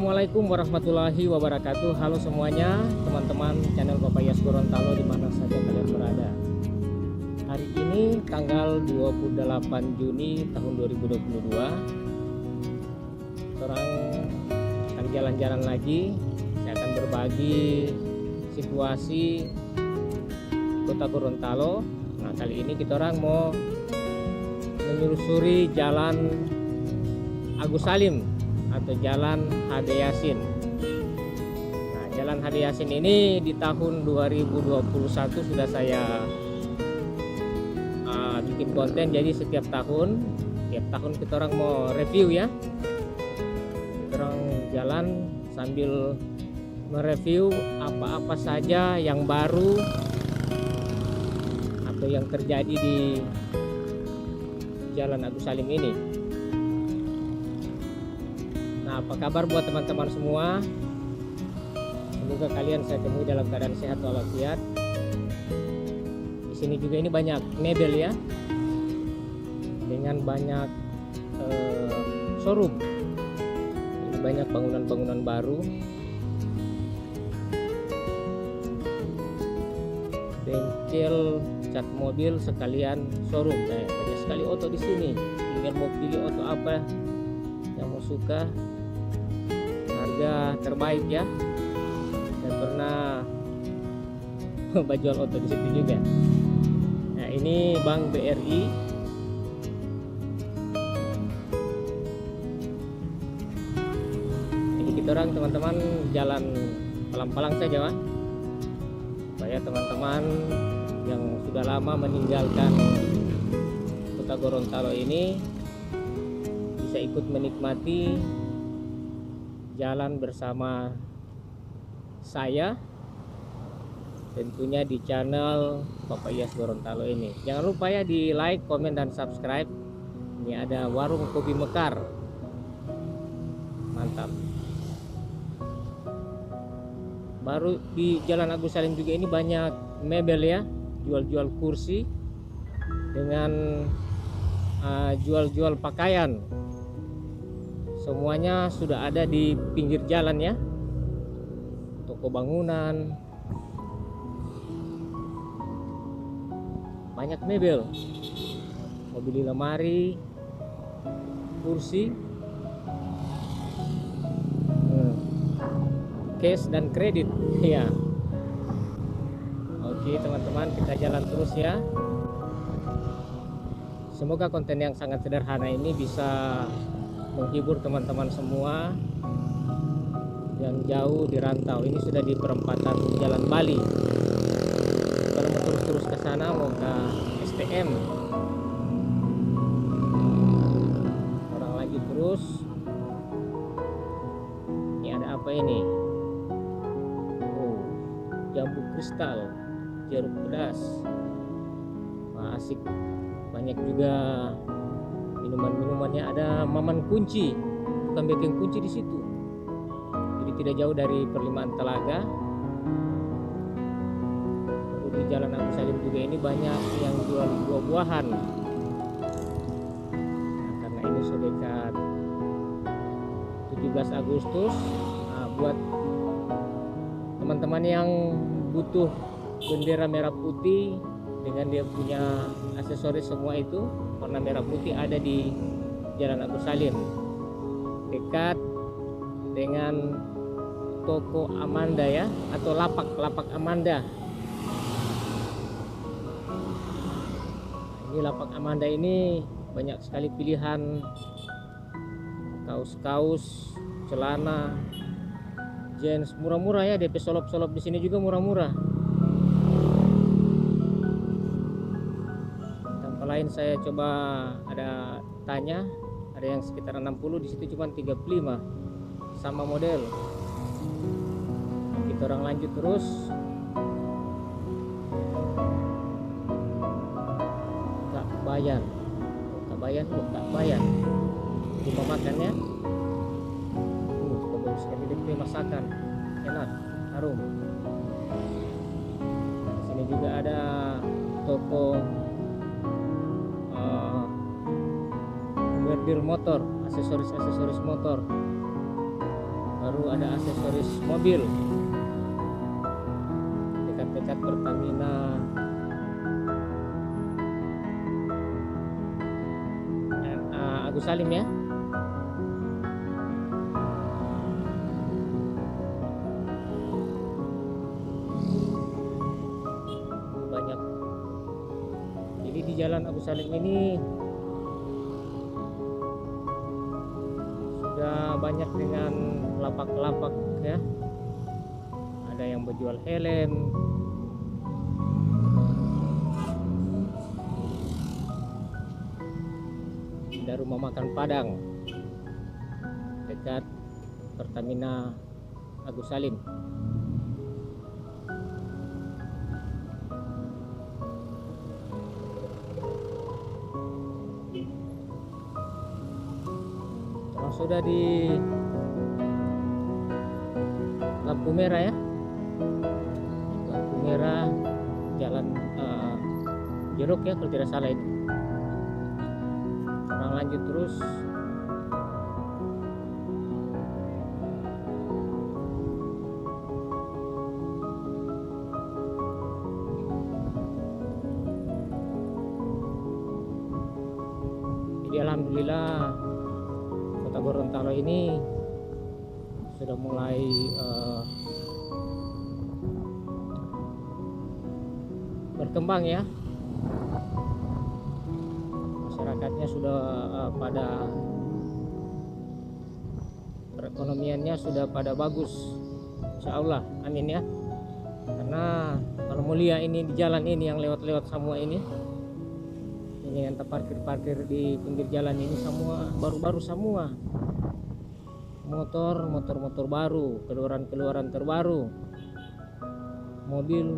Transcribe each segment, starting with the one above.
Assalamualaikum warahmatullahi wabarakatuh. Halo semuanya, teman-teman channel Papayas Gorontalo di mana saja kalian berada. Hari ini tanggal 28 Juni tahun 2022. Orang akan jalan-jalan lagi. Saya akan berbagi situasi Kota Gorontalo. Nah, kali ini kita orang mau menyusuri Jalan Agus Salim atau Jalan HD Yasin. Nah, Jalan HD Yasin ini di tahun 2021 sudah saya bikin konten. Jadi setiap tahun kita orang mau review ya. Kita orang jalan sambil mereview apa-apa saja yang baru atau yang terjadi di Jalan Agus Salim ini. Nah, apa kabar buat teman-teman semua? Semoga kalian saya temui dalam keadaan sehat walafiat. Di sini juga ini banyak mebel ya, dengan banyak showroom. Ini banyak bangunan-bangunan baru. Bengkel cat mobil sekalian showroom. Nah, banyak sekali auto di sini. Tinggal mau pilih auto apa yang mau suka. Harga terbaik ya. Saya pernah jual auto di situ juga. Nah, ini Bank BRI. Ini kita orang teman-teman jalan pelan-pelan saja, Pak. Supaya teman-teman yang sudah lama meninggalkan Kota Gorontalo ini bisa ikut menikmati jalan bersama saya, tentunya di channel Papayas Gorontalo ini. Jangan lupa ya di like, komen, dan subscribe. Ini ada warung kopi Mekar, mantap. Baru di Jalan Agus Salim juga ini banyak mebel ya, jual-jual kursi dengan jual-jual pakaian. Semuanya sudah ada di pinggir jalan ya. Toko bangunan, banyak mebel, mobil lemari, kursi, cash dan kredit ya. Oke teman-teman, kita jalan terus ya. Semoga konten yang sangat sederhana ini bisa menghibur teman-teman semua yang jauh di rantau. Ini sudah di perempatan Jalan Bali. Kalau mau terus ke sana mau ke STM. Orang lagi terus. Ini ada apa ini? Oh, jambu kristal, jeruk pedas. Wah, asik. Banyak juga minuman-minumannya. Ada Maman Kunci, bukan baking kunci di situ. Jadi tidak jauh dari Perlimaan Telaga. Lalu di Jalan Agus Salim juga ini banyak yang jual buah-buahan. Nah, karena ini sudah dekat 17 Agustus, nah, buat teman-teman yang butuh bendera merah putih dengan dia punya aksesoris semua itu warna merah putih, ada di Jalan Agus Salim dekat dengan toko Amanda ya, atau lapak Amanda. Ini lapak Amanda ini banyak sekali pilihan kaos-kaos, celana, jeans murah-murah ya. DP solop-solop di sini juga murah-murah. Lain saya coba ada tanya, ada yang sekitar 60, di situ cuma 35 sama model. Kita orang lanjut terus. Kak Bayan rumah makannya. Bagus sekali DP masakan, enak, harum. Di sini juga ada toko motor, aksesoris motor. baru ada aksesoris mobil dekat-dekat Pertamina Agus Salim ya. Banyak. Jadi di Jalan Agus Salim ini sudah banyak dengan lapak-lapak ya. Ada yang berjual helm, ada rumah makan Padang dekat Pertamina Agus Salim. Sudah di lampu merah ya, lampu merah jalan Jeruk ya kalau tidak salah itu. Orang lanjut terus. Jadi alhamdulillah Kota Gorontalo ini sudah mulai berkembang ya. Masyarakatnya sudah pada perekonomiannya sudah pada bagus, insya Allah, amin ya. Karena kalau mulia ini di jalan ini yang lewat-lewat semua ini yang terparkir di pinggir jalan ini semua baru-baru semua, motor baru, keluaran terbaru, mobil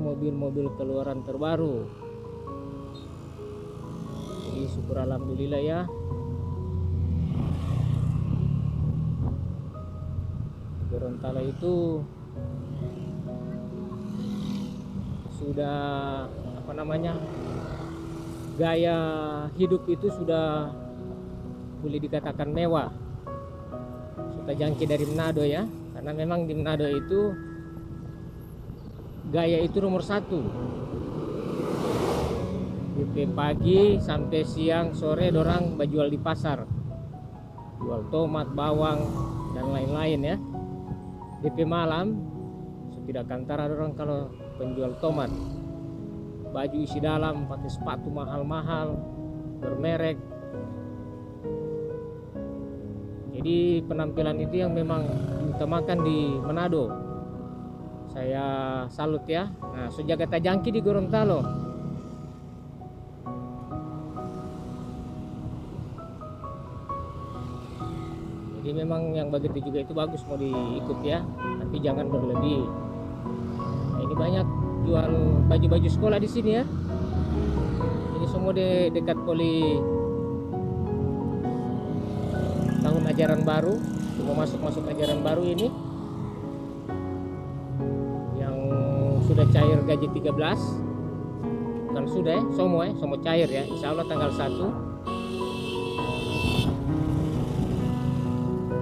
keluaran terbaru. Jadi syukur alhamdulillah ya. Gorontalo itu sudah gaya hidup itu sudah boleh dikatakan mewah, sudah jangkit dari Manado ya. Karena memang di Manado itu gaya itu nomor satu. Dari pagi sampai siang sore dorang berjual di pasar, jual tomat, bawang dan lain-lain ya. DP malam tidak kantara dorang kalau penjual tomat, baju isi dalam, pakai sepatu mahal-mahal bermerek. Jadi penampilan itu yang memang diutamakan di Manado. Saya salut ya. Nah, sujaga tajangki di Gorontalo. Jadi memang yang begitu juga itu bagus, mau diikut ya, tapi jangan berlebih. Nah, ini banyak jual baju-baju sekolah di sini ya. Ini semua di dekat poli tahun ajaran baru, mau masuk ajaran baru ini. Yang sudah cair gaji 13. Kan sudah ya, semua cair ya. Insya Allah tanggal 1.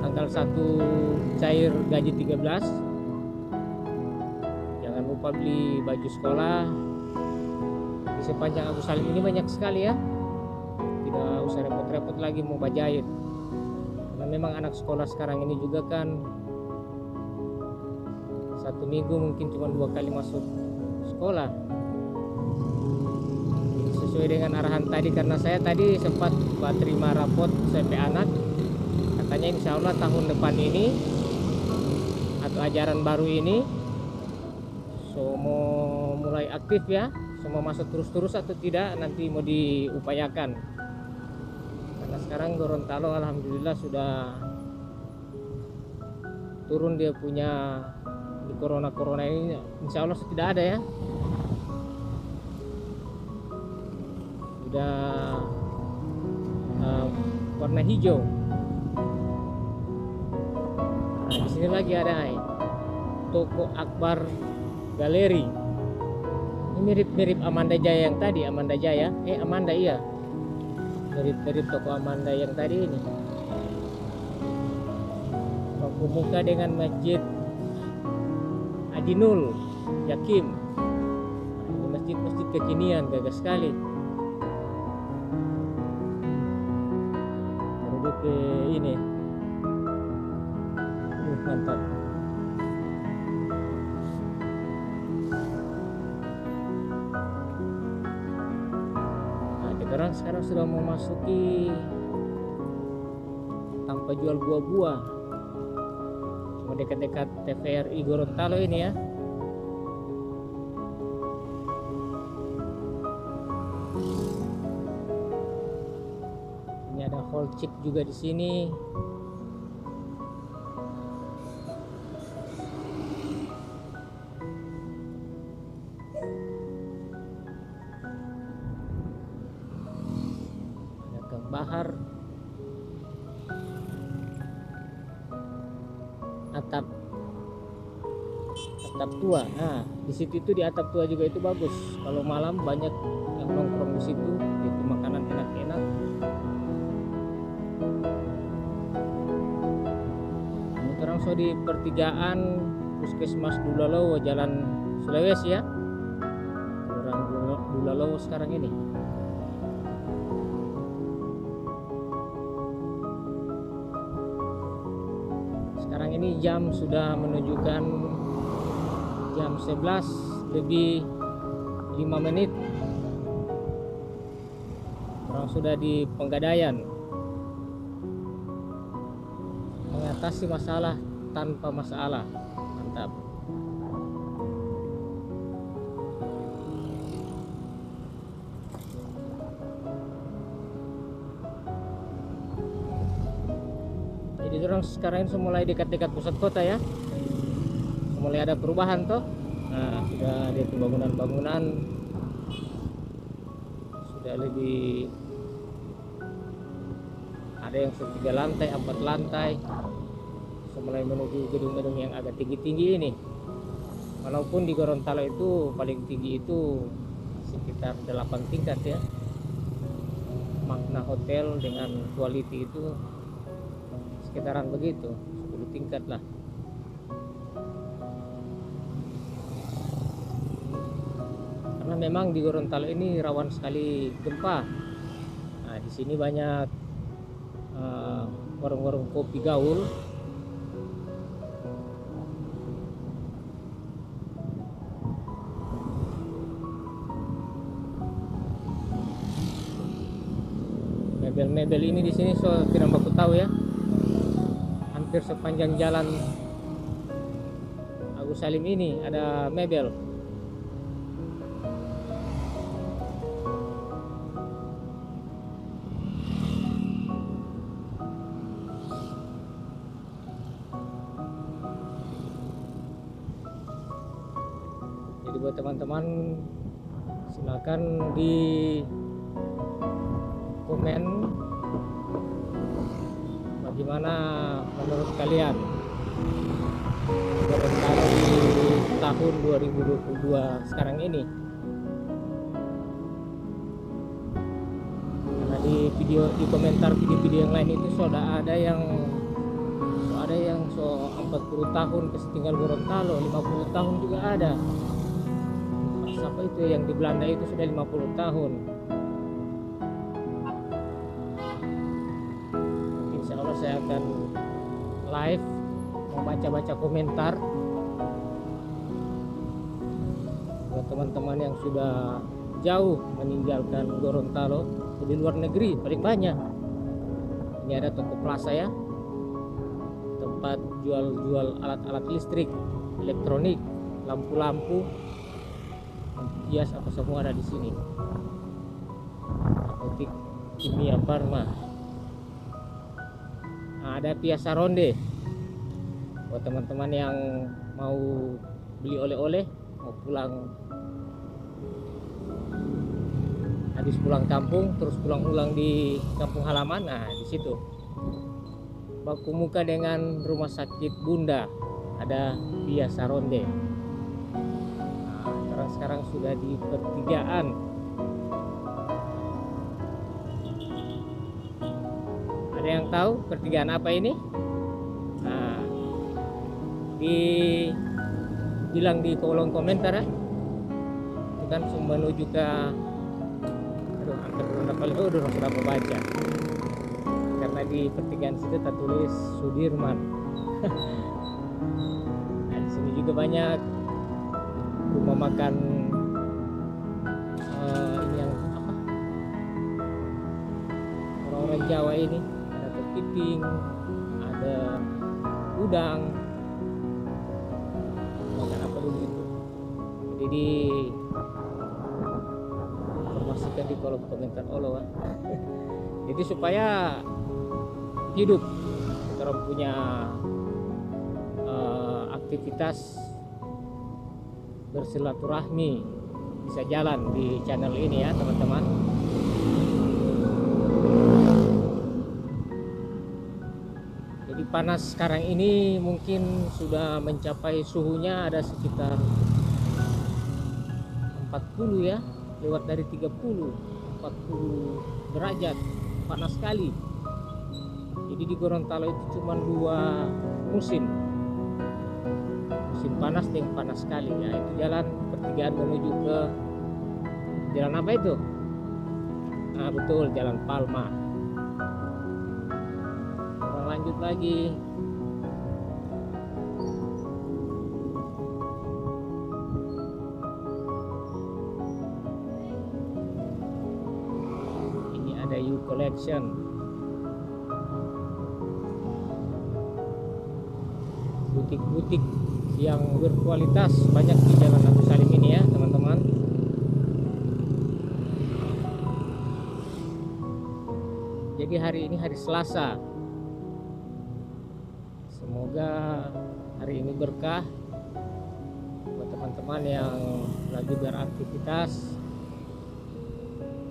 Tanggal 1 cair gaji 13. Jangan lupa beli baju sekolah. Di sepanjang Agus Salim ini banyak sekali ya. Tidak usah repot-repot lagi mau bajait. Karena memang anak sekolah sekarang ini juga kan 1 minggu mungkin cuma 2 kali masuk sekolah. Jadi sesuai dengan arahan tadi, karena saya tadi sempat terima rapot SMP anak. Katanya insya Allah tahun depan ini atau ajaran baru ini semua mulai aktif ya, semua masuk terus-terus atau tidak nanti mau diupayakan. Karena sekarang Gorontalo alhamdulillah sudah turun dia punya di corona ini, insya Allah tidak ada ya. Sudah warna hijau. Nah, di sini lagi ada Toko Akbar Galeri. Ini mirip Amanda Jaya yang tadi, Amanda Jaya. Amanda iya. Mirip toko Amanda yang tadi ini. Pemuka dengan Masjid Adinul Yakim. Ini masjid-masjid kekinian, gagah sekali. Menuju ke ini, mantap. Nah, kita orang sekarang sudah memasuki tanpa jual buah-buah, cuma dekat-dekat TVRI Gorontalo ini ya. Ini ada hall chip juga di sini. Ada Kang Bahar. Atap tua. Nah, di situ itu di atap tua juga itu bagus. Kalau malam banyak yang nongkrong di situ, itu makanan enak-enak. Ini terang so di pertigaan Puskesmas Dulalowo, Jalan Sulawesi ya. Orang Dulalowo sekarang ini. Sekarang ini jam sudah menunjukkan jam 11 lebih 5 menit. Orang sudah di Penggadaian, mengatasi masalah tanpa masalah. Mantap. Jadi orang sekarang ini mulai dekat-dekat pusat kota ya, mulai ada perubahan toh. Nah, sudah ada bangunan-bangunan sudah lebih, ada yang 3 lantai, 4 lantai, mulai menuju gedung-gedung yang agak tinggi-tinggi ini. Walaupun di Gorontalo itu paling tinggi itu sekitar 8 tingkat ya. Makna hotel dengan quality itu sekitaran begitu, 10 tingkat lah. Karena memang di Gorontalo ini rawan sekali gempa. Nah, di sini banyak warung-warung kopi gaul. Mebel-mebel ini di sini so tidak baku tahu ya. Hampir sepanjang jalan Agus Salim ini ada mebel. Jadi buat teman-teman silakan di komen bagaimana menurut kalian Gorontalo di tahun 2022 sekarang ini. Karena di komentar video-video yang lain itu sudah ada yang 40 tahun kesetinggal Gorontalo, 50 tahun juga ada. Siapa itu yang di Belanda itu sudah 50 tahun. Insya Allah saya akan live membaca-baca komentar buat teman-teman yang sudah jauh meninggalkan Gorontalo di luar negeri paling banyak. Ini ada toko plaza ya, tempat jual alat-alat listrik, elektronik, lampu-lampu, hias apa semua ada di sini. Apotik Kimia Farma. Nah, ada Piazza Ronde buat teman-teman yang mau beli oleh-oleh, mau pulang, habis pulang kampung terus pulang ulang di kampung halaman. Nah, di situ baku muka dengan rumah sakit Bunda ada Piazza Ronde. Nah, sekarang sudah di pertigaan. Ada yang tahu pertigaan apa ini? Nah, bilang di kolom komentar ya. Itu kan menuju ke, aduh hampir berapa kali, oh udah berapa baca, karena di pertigaan situ tertulis Sudirman. Nah, di sini juga banyak rumah makan ini yang apa, orang-orang Jawa ini, ada kepiting, ada udang, makan apa dulu itu. Jadi informasikan di kolom komentar Allah. Jadi supaya hidup orang punya aktivitas bersilaturahmi bisa jalan di channel ini ya teman-teman. Jadi panas sekarang ini mungkin sudah mencapai suhunya ada sekitar 40 ya, lewat dari 30, 40 derajat, panas sekali. Jadi di Gorontalo itu cuma 2 musim panas dan panas sekali ya. Itu jalan pertigaan menuju ke jalan apa itu? Nah betul, Jalan Palma. Kita lanjut lagi. Ini ada U Collection. Butik-butik yang berkualitas banyak di Jalan Agus Salim ini ya teman-teman. Jadi hari ini hari Selasa, semoga hari ini berkah buat teman-teman yang lagi beraktivitas.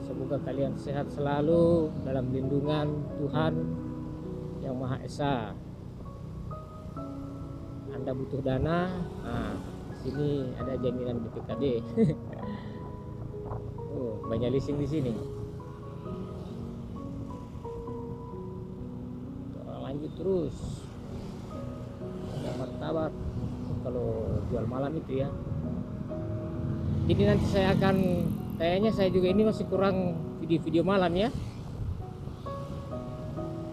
Semoga kalian sehat selalu dalam lindungan Tuhan Yang Maha Esa. Anda butuh dana, nah sini ada jaminan BPKB. Oh, banyak leasing di sini. Lanjut terus. Ada martabak kalau jual malam itu ya. Jadi nanti saya akan, kayaknya saya juga ini masih kurang video-video malam ya.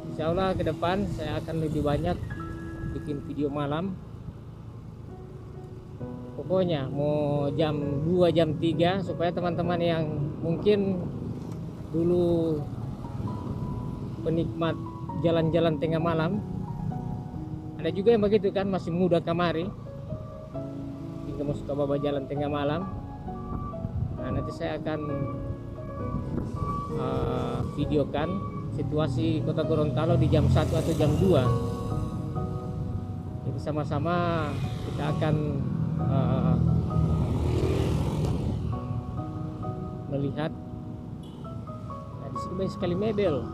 Insya Allah ke depan saya akan lebih banyak bikin video malam. Pokoknya mau jam 2 jam 3 supaya teman-teman yang mungkin dulu penikmat jalan-jalan tengah malam, ada juga yang begitu kan, masih muda kamari hingga mau suka bawa jalan tengah malam. Nah nanti saya akan videokan situasi kota Gorontalo di jam 1 atau jam 2. Jadi sama-sama kita akan melihat. Nah, di sini banyak sekali mebel.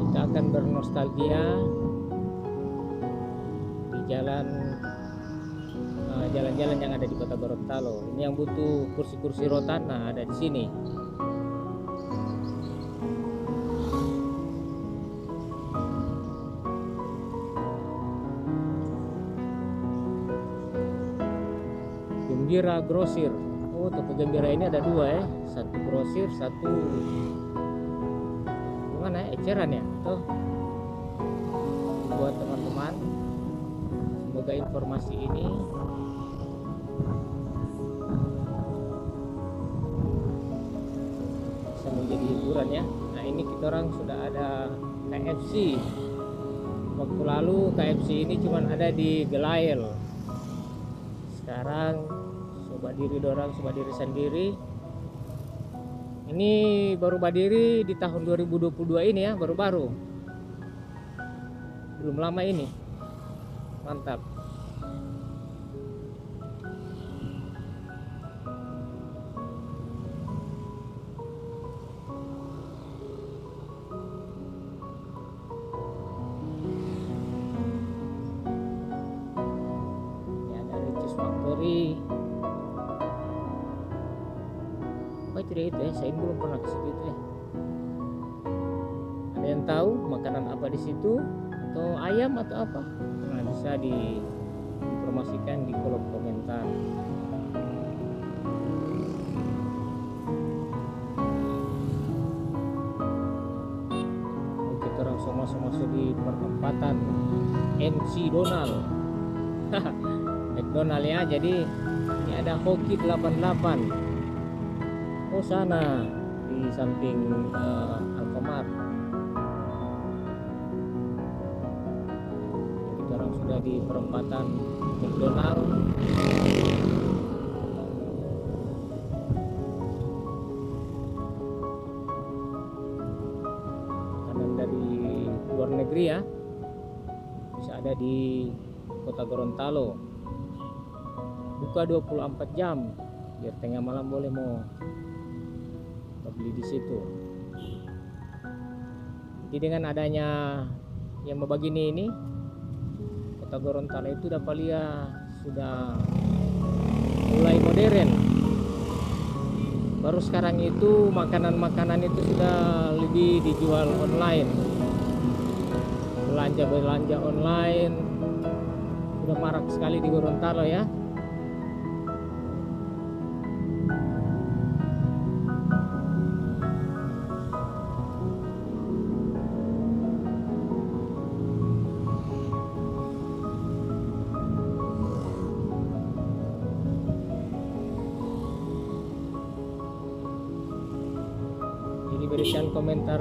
Kita akan bernostalgia di jalan-jalan yang ada di kota Gorontalo. Ini yang butuh kursi-kursi rotan, nah ada di sini. Gembira Grosir. Oh, toko Gembira ini ada 2 ya, satu grosir, satu mana ya, eceran ya. Tuh buat teman-teman, semoga informasi ini bisa menjadi hiburan ya. Nah ini kita orang sudah ada KFC. Waktu lalu KFC ini cuma ada di Gelail. Sekarang Badiri dorang Badiri sendiri. Ini baru berdiri di tahun 2022 ini ya, baru-baru. Belum lama ini. Mantap. Ini ada Ricis Factory. deh itu ya, saya belum pernah ke situ itu ya. Ada yang tahu makanan apa di situ atau ayam atau apa? Nah, bisa diinformasikan di kolom komentar. Kita langsung masuk di perempatan MC Donald. McDonald ya. Jadi ini ada Hoki 88. Oh, sana di samping Alfamart. Kita orang sudah di perempatan McDonald. Kanan dari luar negeri ya, bisa ada di Kota Gorontalo. Buka 24 jam, biar tengah malam boleh mau beli di situ. Jadi dengan adanya yang membagini ini, Kota Gorontalo itu Dapalia sudah mulai modern. Baru sekarang itu makanan-makanan itu sudah lebih dijual online. Belanja online sudah marak sekali di Gorontalo ya. Jadi berikan komentar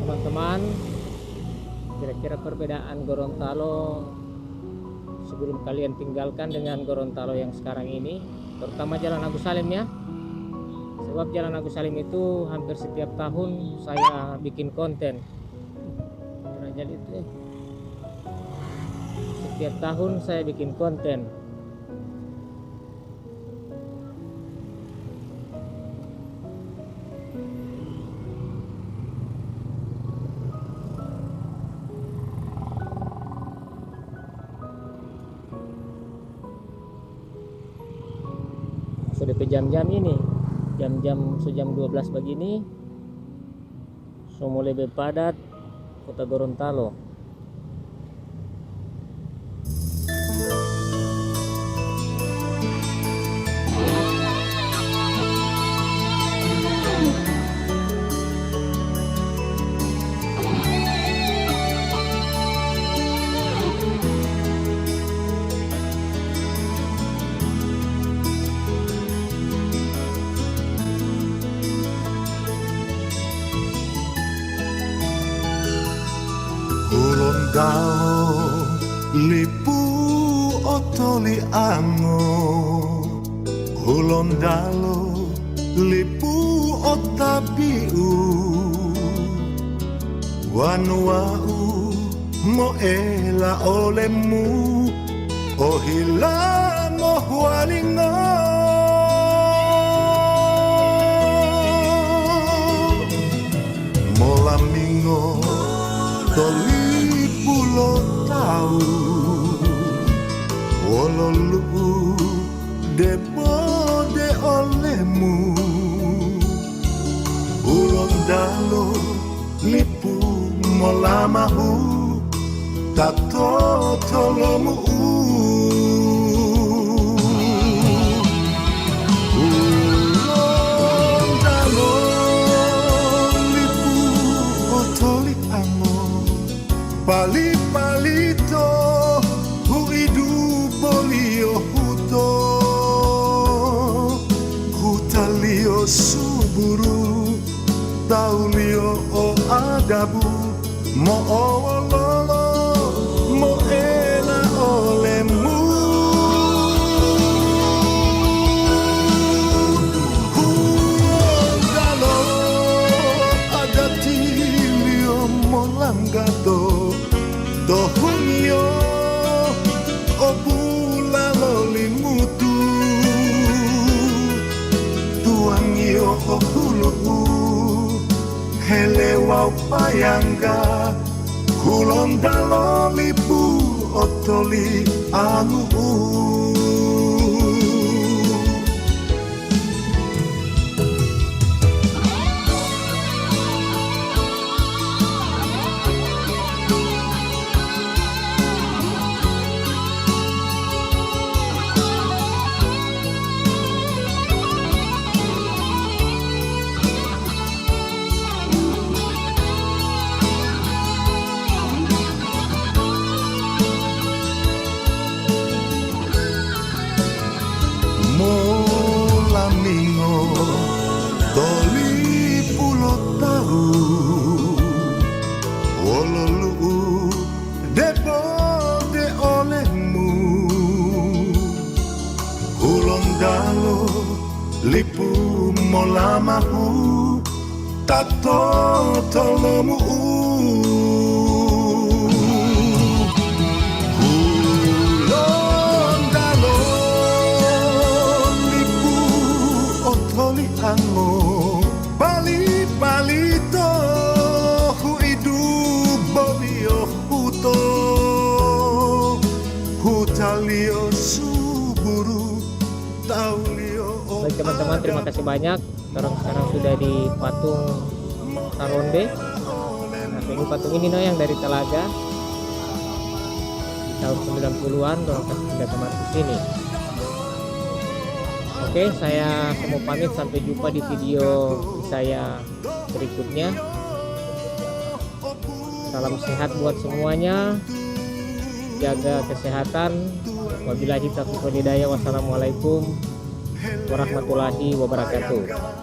teman-teman, kira-kira perbedaan Gorontalo sebelum kalian tinggalkan dengan Gorontalo yang sekarang ini, terutama Jalan Agus Salim ya. Sebab Jalan Agus Salim itu hampir setiap tahun saya bikin konten. Jadi itu setiap tahun saya bikin konten. Sudah ke jam-jam ini, jam-jam sejam 12 begini, semua lebih padat Kota Gorontalo. Gorontalo lipu otoli ango, Gorontalo lipu otabiu, wanuau moela olemu, ohila mohualingo, molamingo toli pulau tahu, wololu depode olehmu, Gorontalo lipu molamahu, tato tolomu. Gorontalo lipu otoli ango, pali-palito huidu polio huto, hutalio suburu, taulio o adabu, mo ololo, mo ela olemu. Gorontalo agatilio molangado, dohunyo obula lolimutu, tuangyo obulu helewa payangga, Gorontalo lipu otoli angu. lipu molamahu tato tolomu ulon dalon lipu otoli ango bali palito huidu bolio huto hutalio suburu taulio. Baik teman-teman, terima kasih banyak. Sekarang sudah di patung Saronde. Nah, ini patung ini yang dari Telaga di tahun 90-an orang kasih datang ke sini. Oke, saya mau pamit, sampai jumpa di video saya berikutnya. Salam sehat buat semuanya, jaga kesehatan. Wabillahi taufiq wal hidayah. Wassalamualaikum warahmatullahi wabarakatuh.